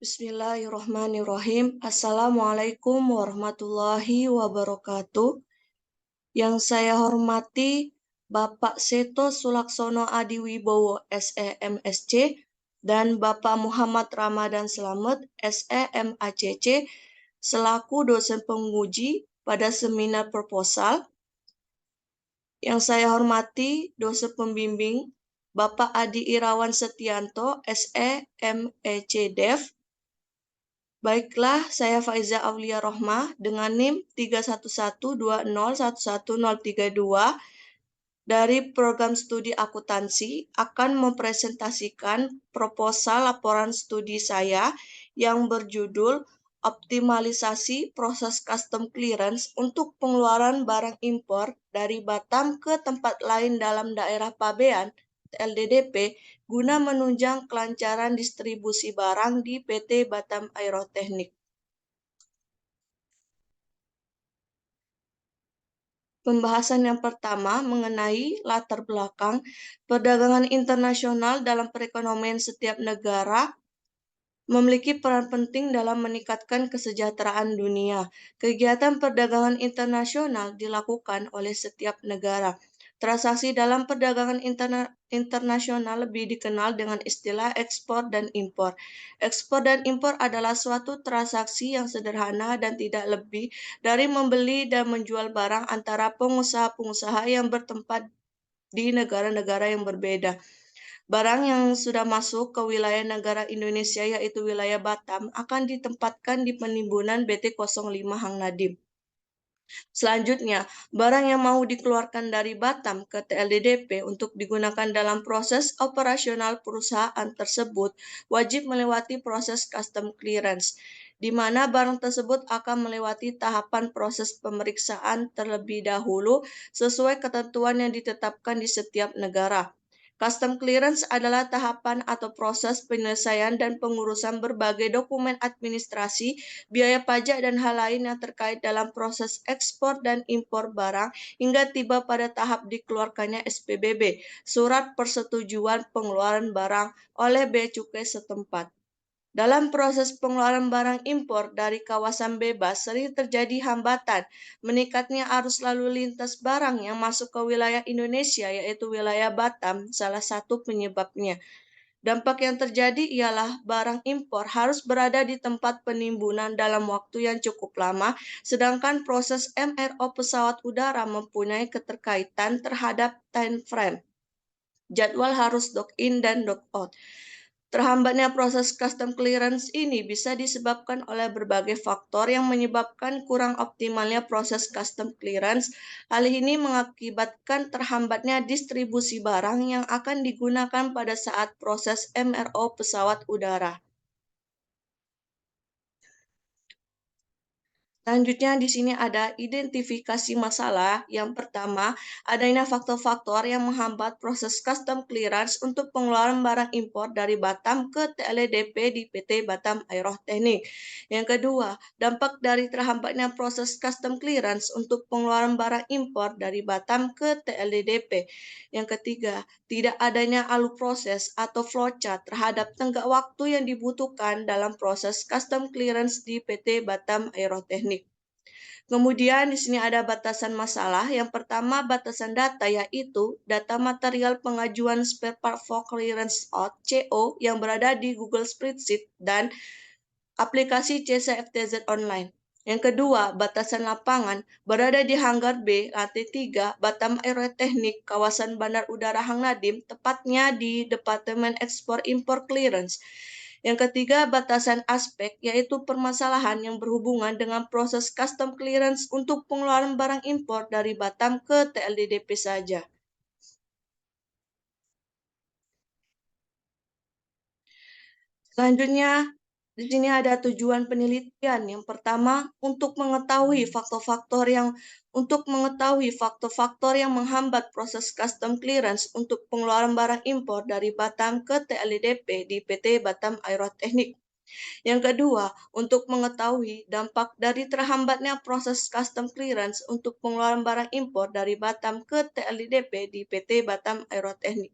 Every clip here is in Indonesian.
Bismillahirrahmanirrahim. Assalamualaikum warahmatullahi wabarakatuh. Yang saya hormati Bapak Seto Sulaksono Adiwibowo, SEMSC, dan Bapak Muhammad Ramadan Slamet, SEMACC, selaku dosen penguji pada seminar proposal. Yang saya hormati dosen pembimbing Bapak Adi Irawan Setianto, SEMEC Dev. Baiklah, saya Faiza Aulia Rohmah dengan NIM 31120111032 dari Program Studi Akuntansi akan mempresentasikan proposal laporan studi saya yang berjudul Optimalisasi Proses Custom Clearance untuk Pengeluaran Barang Impor dari Batam ke tempat lain dalam daerah Pabean, LDDP, guna menunjang kelancaran distribusi barang di PT Batam Aerotechnic. Pembahasan yang pertama mengenai latar belakang perdagangan internasional dalam perekonomian setiap negara memiliki peran penting dalam meningkatkan kesejahteraan dunia. Kegiatan perdagangan internasional dilakukan oleh setiap negara. Transaksi dalam perdagangan internasional lebih dikenal dengan istilah ekspor dan impor. Ekspor dan impor adalah suatu transaksi yang sederhana dan tidak lebih dari membeli dan menjual barang antara pengusaha-pengusaha yang bertempat di negara-negara yang berbeda. Barang yang sudah masuk ke wilayah negara Indonesia yaitu wilayah Batam akan ditempatkan di penimbunan BT05 Hang Nadim. Selanjutnya, barang yang mau dikeluarkan dari Batam ke TLDDP untuk digunakan dalam proses operasional perusahaan tersebut wajib melewati proses custom clearance, di mana barang tersebut akan melewati tahapan proses pemeriksaan terlebih dahulu sesuai ketentuan yang ditetapkan di setiap negara. Custom clearance adalah tahapan atau proses penyelesaian dan pengurusan berbagai dokumen administrasi, biaya pajak, dan hal lain yang terkait dalam proses ekspor dan impor barang hingga tiba pada tahap dikeluarkannya SPBB, Surat Persetujuan Pengeluaran Barang, oleh Bea Cukai setempat. Dalam proses pengeluaran barang impor dari kawasan bebas sering terjadi hambatan meningkatnya arus lalu lintas barang yang masuk ke wilayah Indonesia, yaitu wilayah Batam, salah satu penyebabnya. Dampak yang terjadi ialah barang impor harus berada di tempat penimbunan dalam waktu yang cukup lama, sedangkan proses MRO pesawat udara mempunyai keterkaitan terhadap time frame. Jadwal harus dock in dan dock out. Terhambatnya proses custom clearance ini bisa disebabkan oleh berbagai faktor yang menyebabkan kurang optimalnya proses custom clearance. Hal ini mengakibatkan terhambatnya distribusi barang yang akan digunakan pada saat proses MRO pesawat udara. Selanjutnya di sini ada identifikasi masalah. Yang pertama, adanya faktor-faktor yang menghambat proses custom clearance untuk pengeluaran barang impor dari Batam ke TLDP di PT Batam Aerotechnic. Yang kedua, dampak dari terhambatnya proses custom clearance untuk pengeluaran barang impor dari Batam ke TLDP. Yang ketiga, tidak adanya alur proses atau flowchart terhadap tenggat waktu yang dibutuhkan dalam proses custom clearance di PT Batam Aerotechnic. Kemudian di sini ada batasan masalah. Yang pertama, batasan data, yaitu data material pengajuan spare part for clearance out CO yang berada di Google Spreadsheet dan aplikasi CCFTZ Online. Yang kedua, batasan lapangan berada di Hanggar B, lantai 3, Batam Aerotechnic, kawasan Bandar Udara Hang Nadim, tepatnya di Departemen Ekspor Impor Clearance. Yang ketiga, batasan aspek, yaitu permasalahan yang berhubungan dengan proses custom clearance untuk pengeluaran barang impor dari Batam ke TLDDP saja. Selanjutnya, di sini ada tujuan penelitian. Yang pertama, untuk mengetahui faktor-faktor yang menghambat proses custom clearance untuk pengeluaran barang impor dari Batam ke TLDP di PT Batam Aerotechnic. Yang kedua, untuk mengetahui dampak dari terhambatnya proses custom clearance untuk pengeluaran barang impor dari Batam ke TLIDP di PT Batam Aeroteknik.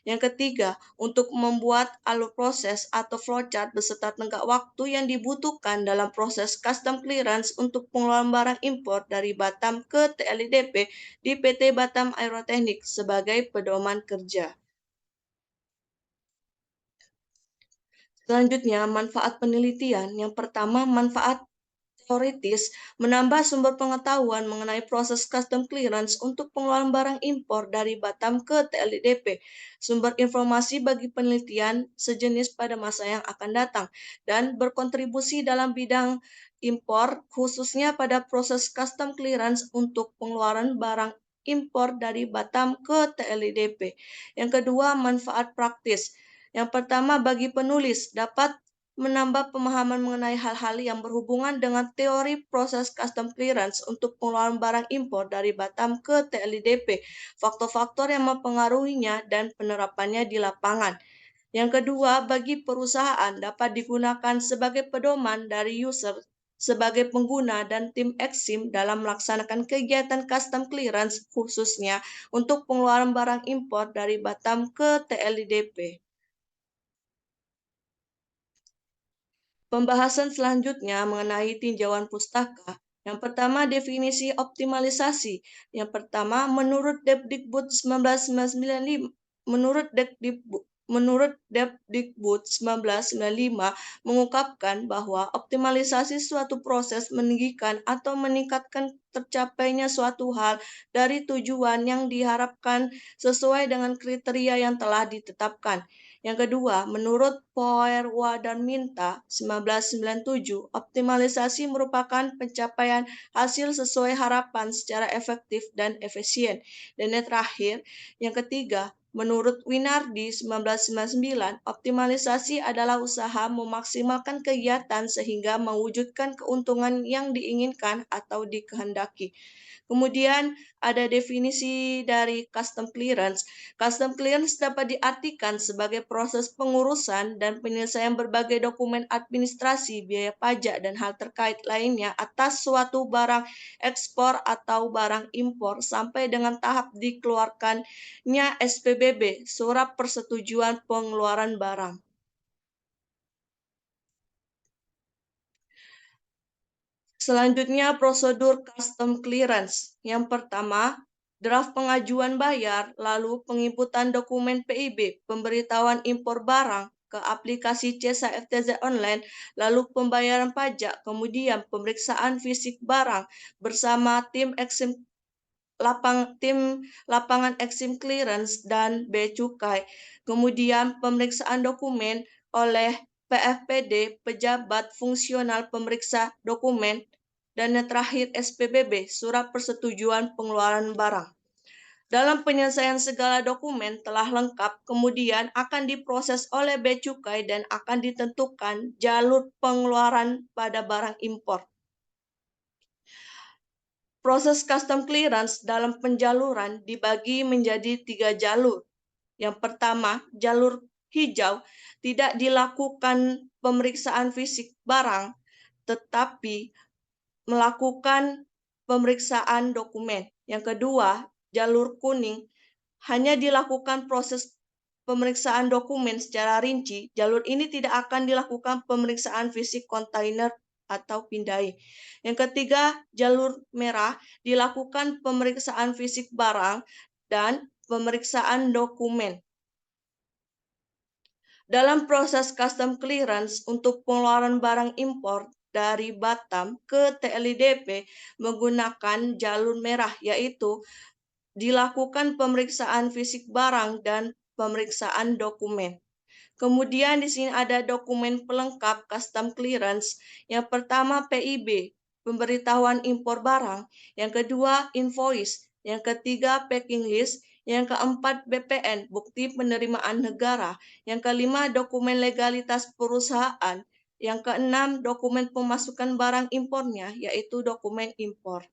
Yang ketiga, untuk membuat alur proses atau flowchart beserta tenggat waktu yang dibutuhkan dalam proses custom clearance untuk pengeluaran barang impor dari Batam ke TLIDP di PT Batam Aeroteknik sebagai pedoman kerja. Selanjutnya, manfaat penelitian. Yang pertama, manfaat teoritis menambah sumber pengetahuan mengenai proses custom clearance untuk pengeluaran barang impor dari Batam ke TLIDP. Sumber informasi bagi penelitian sejenis pada masa yang akan datang dan berkontribusi dalam bidang impor khususnya pada proses custom clearance untuk pengeluaran barang impor dari Batam ke TLIDP. Yang kedua, manfaat praktis. Yang pertama, bagi penulis dapat menambah pemahaman mengenai hal-hal yang berhubungan dengan teori proses custom clearance untuk pengeluaran barang impor dari Batam ke TLIDP, faktor-faktor yang mempengaruhinya dan penerapannya di lapangan. Yang kedua, bagi perusahaan dapat digunakan sebagai pedoman dari user sebagai pengguna dan tim Exim dalam melaksanakan kegiatan custom clearance khususnya untuk pengeluaran barang impor dari Batam ke TLIDP. Pembahasan selanjutnya mengenai tinjauan pustaka. Yang pertama, definisi optimalisasi. Yang pertama, menurut Depdikbud 1995, menurut Depdikbud 1995 mengungkapkan bahwa optimalisasi suatu proses meninggikan atau meningkatkan tercapainya suatu hal dari tujuan yang diharapkan sesuai dengan kriteria yang telah ditetapkan. Yang kedua, menurut Poerwa dan Minta 1997, optimalisasi merupakan pencapaian hasil sesuai harapan secara efektif dan efisien. Dan yang terakhir, yang ketiga, menurut Winardi 1999, optimalisasi adalah usaha memaksimalkan kegiatan sehingga mewujudkan keuntungan yang diinginkan atau dikehendaki. Kemudian ada definisi dari custom clearance. Custom clearance dapat diartikan sebagai proses pengurusan dan penyelesaian berbagai dokumen administrasi, biaya pajak, dan hal terkait lainnya atas suatu barang ekspor atau barang impor sampai dengan tahap dikeluarkannya SPBB, Surat Persetujuan Pengeluaran Barang. Selanjutnya, prosedur custom clearance. Yang pertama, draft pengajuan bayar, lalu penginputan dokumen PIB, pemberitahuan impor barang ke aplikasi CESA FTZ online, lalu pembayaran pajak, kemudian pemeriksaan fisik barang bersama tim lapangan Exim Clearance dan Bea Cukai, kemudian pemeriksaan dokumen oleh PFPD, pejabat fungsional pemeriksa dokumen, dan yang terakhir SPBB, Surat Persetujuan Pengeluaran Barang. Dalam penyelesaian segala dokumen telah lengkap, kemudian akan diproses oleh Bea Cukai dan akan ditentukan jalur pengeluaran pada barang impor. Proses custom clearance dalam penjaluran dibagi menjadi 3 jalur. Yang pertama, jalur hijau, tidak dilakukan pemeriksaan fisik barang, tetapi melakukan pemeriksaan dokumen. Yang kedua, jalur kuning, hanya dilakukan proses pemeriksaan dokumen secara rinci. Jalur ini tidak akan dilakukan pemeriksaan fisik kontainer atau pindai. Yang ketiga, jalur merah, dilakukan pemeriksaan fisik barang dan pemeriksaan dokumen. Dalam proses custom clearance untuk pengeluaran barang impor dari Batam ke TLIDP menggunakan jalur merah, yaitu dilakukan pemeriksaan fisik barang dan pemeriksaan dokumen. Kemudian di sini ada dokumen pelengkap custom clearance. Yang pertama PIB, pemberitahuan impor barang. Yang kedua invoice. Yang ketiga packing list. Yang keempat BPN, bukti penerimaan negara. Yang kelima dokumen legalitas perusahaan. Yang keenam dokumen pemasukan barang impornya, yaitu dokumen impor.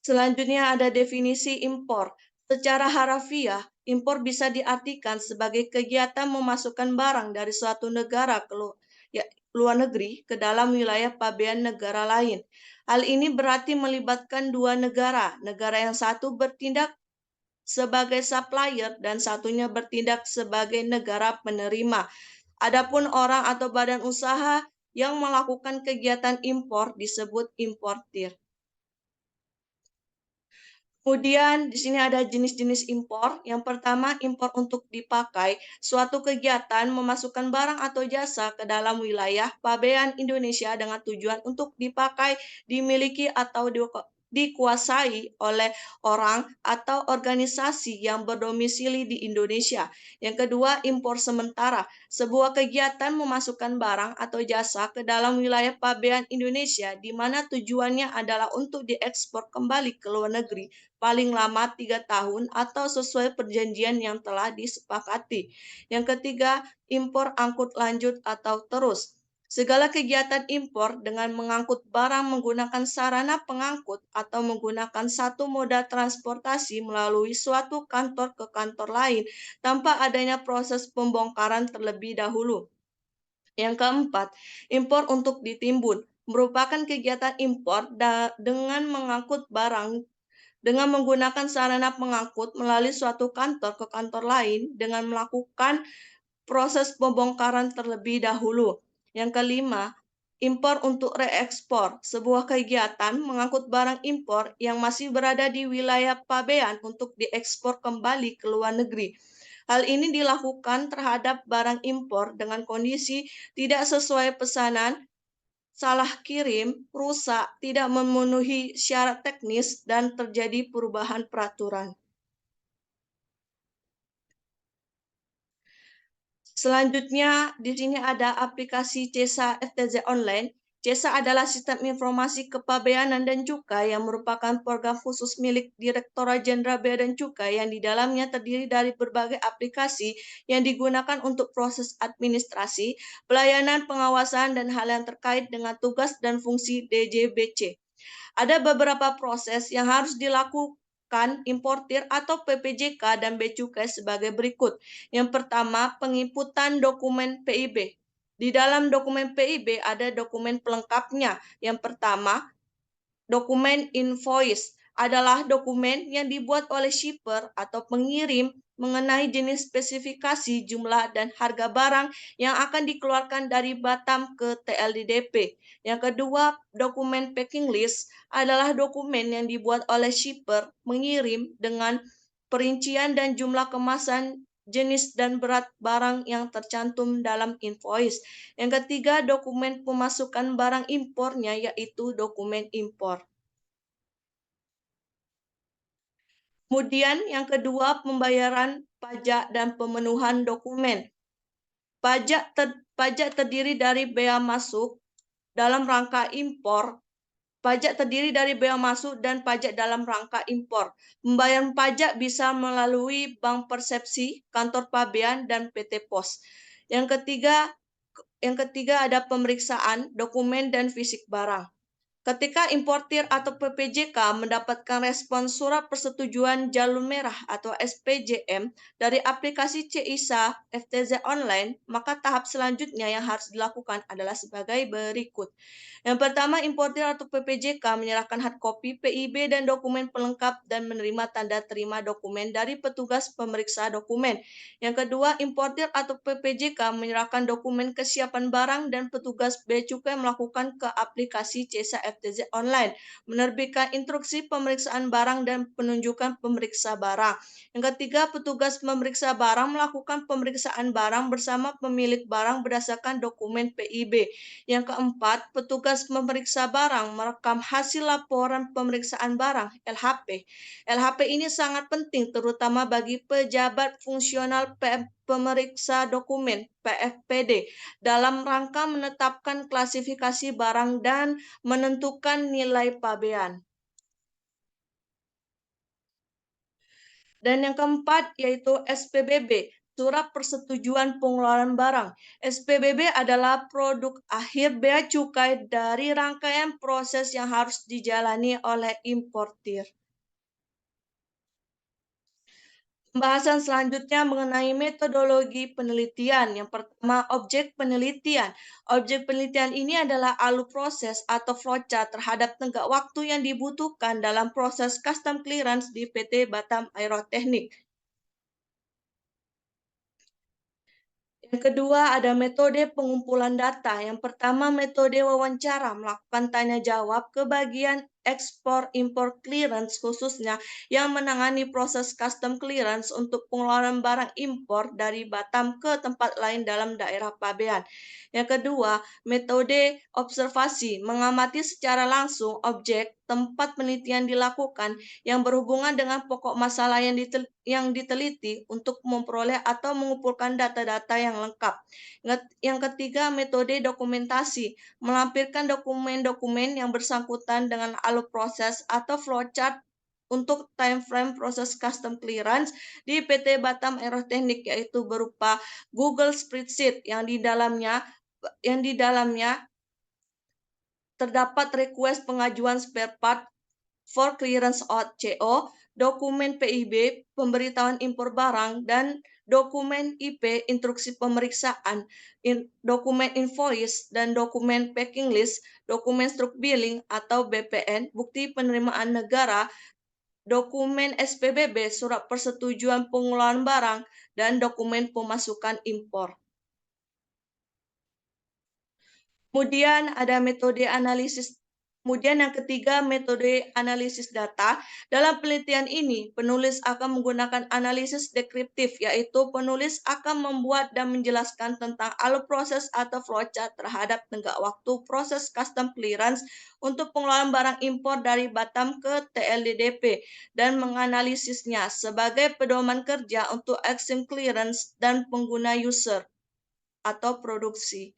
Selanjutnya ada definisi impor. Secara harafiah, impor bisa diartikan sebagai kegiatan memasukkan barang dari suatu negara ke luar negeri ke dalam wilayah pabean negara lain. Hal ini berarti melibatkan dua negara. Negara yang satu bertindak sebagai supplier dan satunya bertindak sebagai negara penerima. Adapun orang atau badan usaha yang melakukan kegiatan impor disebut importir. Kemudian di sini ada jenis-jenis impor. Yang pertama, impor untuk dipakai, suatu kegiatan memasukkan barang atau jasa ke dalam wilayah pabean Indonesia dengan tujuan untuk dipakai, dimiliki atau dikuasai oleh orang atau organisasi yang berdomisili di Indonesia. Yang kedua, impor sementara, sebuah kegiatan memasukkan barang atau jasa ke dalam wilayah pabean Indonesia di mana tujuannya adalah untuk diekspor kembali ke luar negeri paling lama 3 tahun atau sesuai perjanjian yang telah disepakati. Yang ketiga, impor angkut lanjut atau terus. Segala kegiatan impor dengan mengangkut barang menggunakan sarana pengangkut atau menggunakan satu moda transportasi melalui suatu kantor ke kantor lain tanpa adanya proses pembongkaran terlebih dahulu. Yang keempat, impor untuk ditimbun merupakan kegiatan impor dengan mengangkut barang dengan menggunakan sarana pengangkut melalui suatu kantor ke kantor lain dengan melakukan proses pembongkaran terlebih dahulu. Yang kelima, impor untuk reekspor, sebuah kegiatan mengangkut barang impor yang masih berada di wilayah pabean untuk diekspor kembali ke luar negeri. Hal ini dilakukan terhadap barang impor dengan kondisi tidak sesuai pesanan, salah kirim, rusak, tidak memenuhi syarat teknis, dan terjadi perubahan peraturan. Selanjutnya, di sini ada aplikasi CESA FTZ Online. CESA adalah sistem informasi kepabeanan dan cukai yang merupakan program khusus milik Direktorat Jenderal Bea dan Cukai yang di dalamnya terdiri dari berbagai aplikasi yang digunakan untuk proses administrasi, pelayanan, pengawasan, dan hal yang terkait dengan tugas dan fungsi DJBC. Ada beberapa proses yang harus dilakukan importir atau PPJK dan Bea Cukai sebagai berikut. Yang pertama, penginputan dokumen PIB. Di dalam dokumen PIB ada dokumen pelengkapnya. Yang pertama, dokumen invoice adalah dokumen yang dibuat oleh shipper atau pengirim mengenai jenis spesifikasi, jumlah, dan harga barang yang akan dikeluarkan dari Batam ke TLDDP. Yang kedua, dokumen packing list adalah dokumen yang dibuat oleh shipper mengirim dengan perincian dan jumlah kemasan, jenis dan berat barang yang tercantum dalam invoice. Yang ketiga, dokumen pemasukan barang impornya yaitu dokumen impor. Kemudian yang kedua, pembayaran pajak dan pemenuhan dokumen. Pajak terdiri dari bea masuk dalam rangka impor. Pajak terdiri dari bea masuk dan pajak dalam rangka impor. Pembayaran pajak bisa melalui bank persepsi, kantor pabean, dan PT Pos. Yang ketiga ada pemeriksaan dokumen dan fisik barang. Ketika importir atau PPJK mendapatkan respon surat persetujuan jalur merah atau SPJM dari aplikasi CISA FTZ Online, maka tahap selanjutnya yang harus dilakukan adalah sebagai berikut. Yang pertama, importir atau PPJK menyerahkan hard copy PIB dan dokumen pelengkap dan menerima tanda terima dokumen dari petugas pemeriksa dokumen. Yang kedua, importir atau PPJK menyerahkan dokumen kesiapan barang dan petugas Bea Cukai melakukan ke aplikasi CESA FTZ Online, menerbitkan instruksi pemeriksaan barang dan penunjukan pemeriksa barang. Yang ketiga, petugas pemeriksa barang melakukan pemeriksaan barang bersama pemilik barang berdasarkan dokumen PIB. Yang keempat, petugas pemeriksa barang merekam hasil laporan pemeriksaan barang (LHP). LHP ini sangat penting terutama bagi pejabat fungsional pemeriksa dokumen (PFPD) dalam rangka menetapkan klasifikasi barang dan menentukan nilai pabean. Dan yang keempat yaitu SPBB, Surat Persetujuan Pengeluaran Barang. SPBB adalah produk akhir bea cukai dari rangkaian proses yang harus dijalani oleh importir. Pembahasan selanjutnya mengenai metodologi penelitian. Yang pertama, objek penelitian. Objek penelitian ini adalah alur proses atau flowchart terhadap tenggat waktu yang dibutuhkan dalam proses custom clearance di PT Batam Aeroteknik. Yang kedua, ada metode pengumpulan data. Yang pertama, metode wawancara, melakukan tanya jawab ke bagian ekspor-impor clearance khususnya yang menangani proses custom clearance untuk pengeluaran barang impor dari Batam ke tempat lain dalam daerah pabean. Yang kedua, metode observasi, mengamati secara langsung objek tempat penelitian dilakukan yang berhubungan dengan pokok masalah yang diteliti untuk memperoleh atau mengumpulkan data-data yang lengkap. Yang ketiga, metode dokumentasi, melampirkan dokumen-dokumen yang bersangkutan dengan alur proses atau flowchart untuk time frame proses custom clearance di PT Batam Aeroteknik, yaitu berupa Google Spreadsheet yang di dalamnya terdapat request pengajuan spare part for clearance out CO, dokumen PIB, pemberitahuan impor barang, dan dokumen IP, instruksi pemeriksaan, dokumen invoice, dan dokumen packing list, dokumen struk billing atau BPN, bukti penerimaan negara, dokumen SPBB, surat persetujuan pengelolaan barang, dan dokumen pemasukan impor. Kemudian ada metode analisis. Kemudian yang ketiga, metode analisis data. Dalam penelitian ini, penulis akan menggunakan analisis deskriptif, yaitu penulis akan membuat dan menjelaskan tentang alur proses atau flowchart terhadap tenggat waktu proses custom clearance untuk pengeluaran barang impor dari Batam ke TLDDP dan menganalisisnya sebagai pedoman kerja untuk action clearance dan pengguna user atau produksi.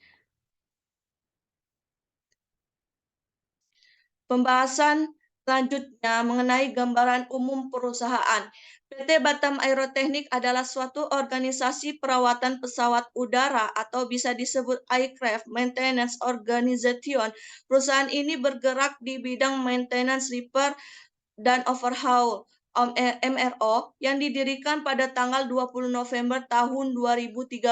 Pembahasan selanjutnya mengenai gambaran umum perusahaan. PT Batam Aeroteknik adalah suatu organisasi perawatan pesawat udara atau bisa disebut Aircraft Maintenance Organization. Perusahaan ini bergerak di bidang maintenance, repair, dan overhaul MRO yang didirikan pada tanggal 20 November tahun 2013.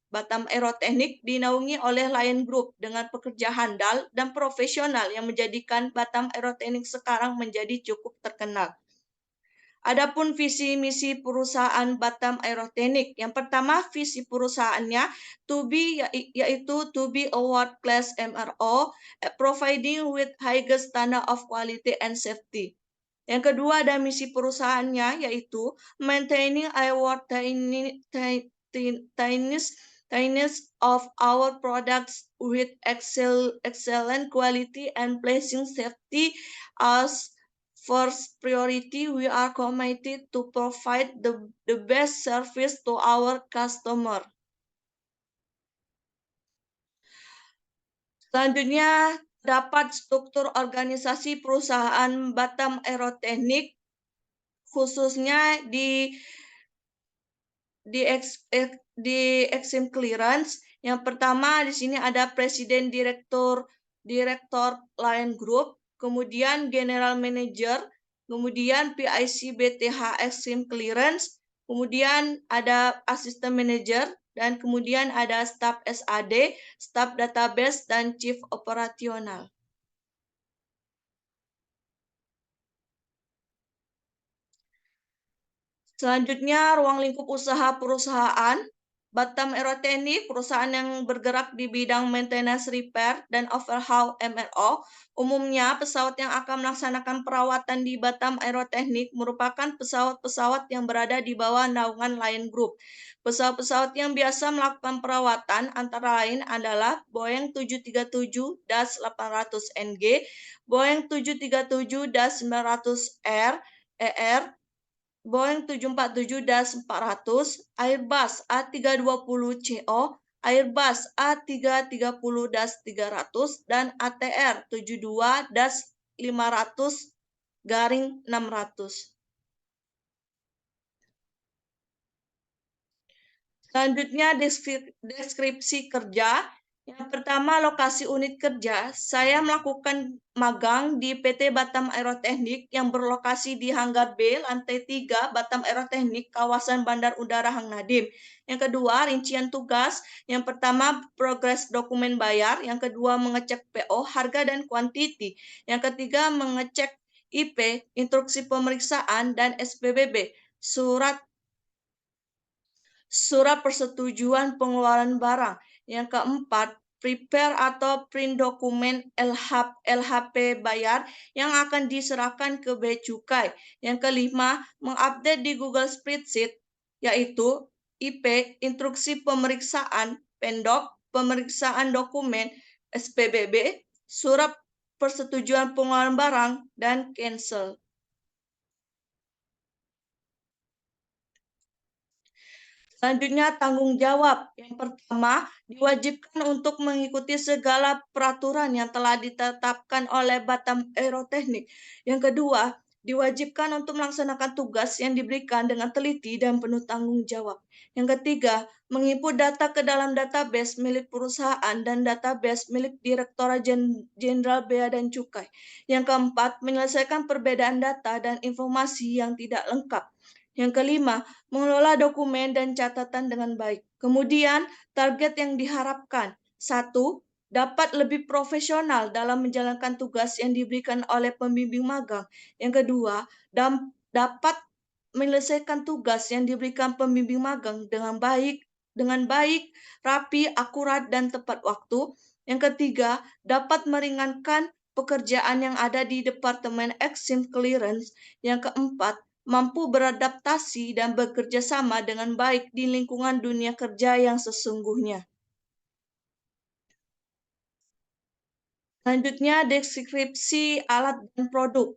Batam Aeroteknik dinaungi oleh Lion Group dengan pekerja handal dan profesional yang menjadikan Batam Aeroteknik sekarang menjadi cukup terkenal. Adapun visi misi perusahaan Batam Aeroteknik. Yang pertama, visi perusahaannya yaitu to be a world class MRO, providing with highest standard of quality and safety. Yang kedua ada misi perusahaannya yaitu maintaining airworthiness of our products with excellent quality and placing safety as first priority. We are committed to provide the best service to our customer. Selanjutnya dapat struktur organisasi perusahaan Batam Aeroteknik khususnya di Exim Clearance. Yang pertama di sini ada Presiden Direktur Lion Group, kemudian General Manager, kemudian PIC BTH Exim Clearance, kemudian ada Assistant Manager, dan kemudian ada Staf SAD, Staf Database, dan Chief Operasional. Selanjutnya, ruang lingkup usaha perusahaan. Batam Aeroteknik, perusahaan yang bergerak di bidang maintenance, repair, dan overhaul MRO. Umumnya, pesawat yang akan melaksanakan perawatan di Batam Aeroteknik merupakan pesawat-pesawat yang berada di bawah naungan Lion Group. Pesawat-pesawat yang biasa melakukan perawatan antara lain adalah Boeing 737-800NG, Boeing 737-900ER, Boeing 747-400, Airbus A320CO, Airbus A330-300, dan ATR 72-500-600. Selanjutnya deskripsi kerja. Yang pertama, lokasi unit kerja. Saya melakukan magang di PT Batam Aeroteknik yang berlokasi di Hanggar B, lantai 3, Batam Aeroteknik, kawasan Bandar Udara Hang Nadim. Yang kedua, rincian tugas. Yang pertama, progres dokumen bayar. Yang kedua, mengecek PO, harga dan kuantiti. Yang ketiga, mengecek IP, instruksi pemeriksaan, dan SPBB, surat surat persetujuan pengeluaran barang. Yang keempat, prepare atau print dokumen LHP bayar yang akan diserahkan ke Bea Cukai. Yang kelima, mengupdate di Google Spreadsheet, yaitu IP, instruksi pemeriksaan, pendok, pemeriksaan dokumen, SPBB, surat persetujuan pengeluaran barang, dan cancel. Selanjutnya, tanggung jawab. Yang pertama, diwajibkan untuk mengikuti segala peraturan yang telah ditetapkan oleh Batam Aeroteknik. Yang kedua, diwajibkan untuk melaksanakan tugas yang diberikan dengan teliti dan penuh tanggung jawab. Yang ketiga, menginput data ke dalam database milik perusahaan dan database milik Direktorat Jenderal Bea dan Cukai. Yang keempat, menyelesaikan perbedaan data dan informasi yang tidak lengkap. Yang kelima, mengelola dokumen dan catatan dengan baik. Kemudian, target yang diharapkan. Satu, dapat lebih profesional dalam menjalankan tugas yang diberikan oleh pembimbing magang. Yang kedua, dapat menyelesaikan tugas yang diberikan pembimbing magang dengan baik, rapi, akurat, dan tepat waktu. Yang ketiga, dapat meringankan pekerjaan yang ada di Departemen Exchange Clearance. Yang keempat, mampu beradaptasi dan bekerja sama dengan baik di lingkungan dunia kerja yang sesungguhnya. Selanjutnya, deskripsi alat dan produk.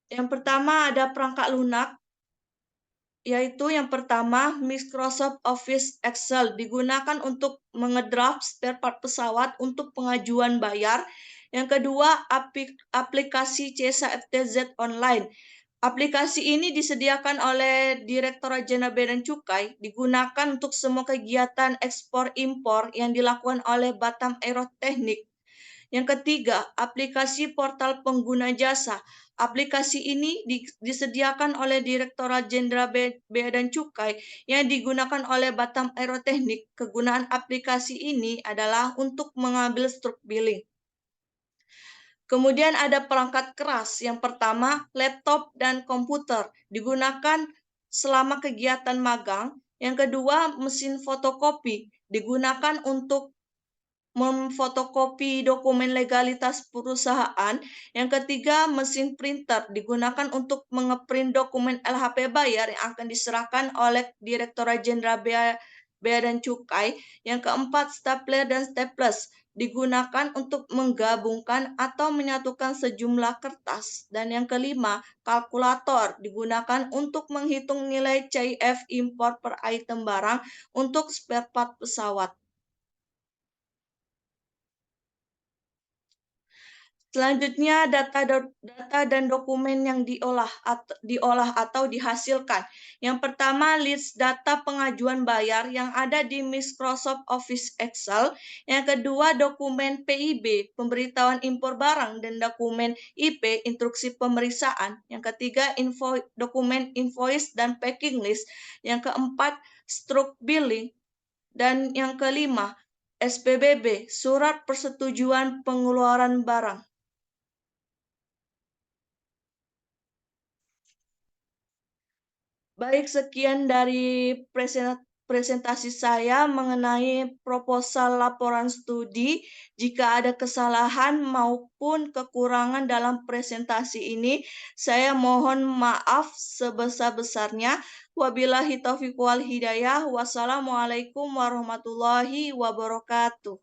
Yang pertama ada perangkat lunak, yaitu yang pertama Microsoft Office Excel digunakan untuk mengedraft spare part pesawat untuk pengajuan bayar. Yang kedua, aplikasi CESA FTZ Online. Aplikasi ini disediakan oleh Direktorat Jenderal Bea dan Cukai, digunakan untuk semua kegiatan ekspor-impor yang dilakukan oleh Batam Aeroteknik. Yang ketiga, aplikasi portal pengguna jasa. Aplikasi ini disediakan oleh Direktorat Jenderal Bea dan Cukai yang digunakan oleh Batam Aeroteknik. Kegunaan aplikasi ini adalah untuk mengambil struk billing. Kemudian ada perangkat keras. Yang pertama, laptop dan komputer digunakan selama kegiatan magang. Yang kedua, mesin fotokopi digunakan untuk memfotokopi dokumen legalitas perusahaan. Yang ketiga, mesin printer digunakan untuk mengeprint dokumen LHP bayar yang akan diserahkan oleh Direktorat Jenderal Bea dan Cukai. Yang keempat, stapler dan staples digunakan untuk menggabungkan atau menyatukan sejumlah kertas. Dan yang kelima, kalkulator digunakan untuk menghitung nilai CIF impor per item barang untuk spare part pesawat. Selanjutnya, data dan dokumen yang diolah atau dihasilkan. Yang pertama, list data pengajuan bayar yang ada di Microsoft Office Excel. Yang kedua, dokumen PIB, pemberitahuan impor barang, dan dokumen IP, instruksi pemeriksaan. Yang ketiga, dokumen invoice dan packing list. Yang keempat, struk billing. Dan yang kelima, SPBB, surat persetujuan pengeluaran barang. Baik, sekian dari presentasi saya mengenai proposal laporan studi. Jika ada kesalahan maupun kekurangan dalam presentasi ini, saya mohon maaf sebesar-besarnya. Wabillahi taufiq wal hidayah. Wassalamualaikum warahmatullahi wabarakatuh.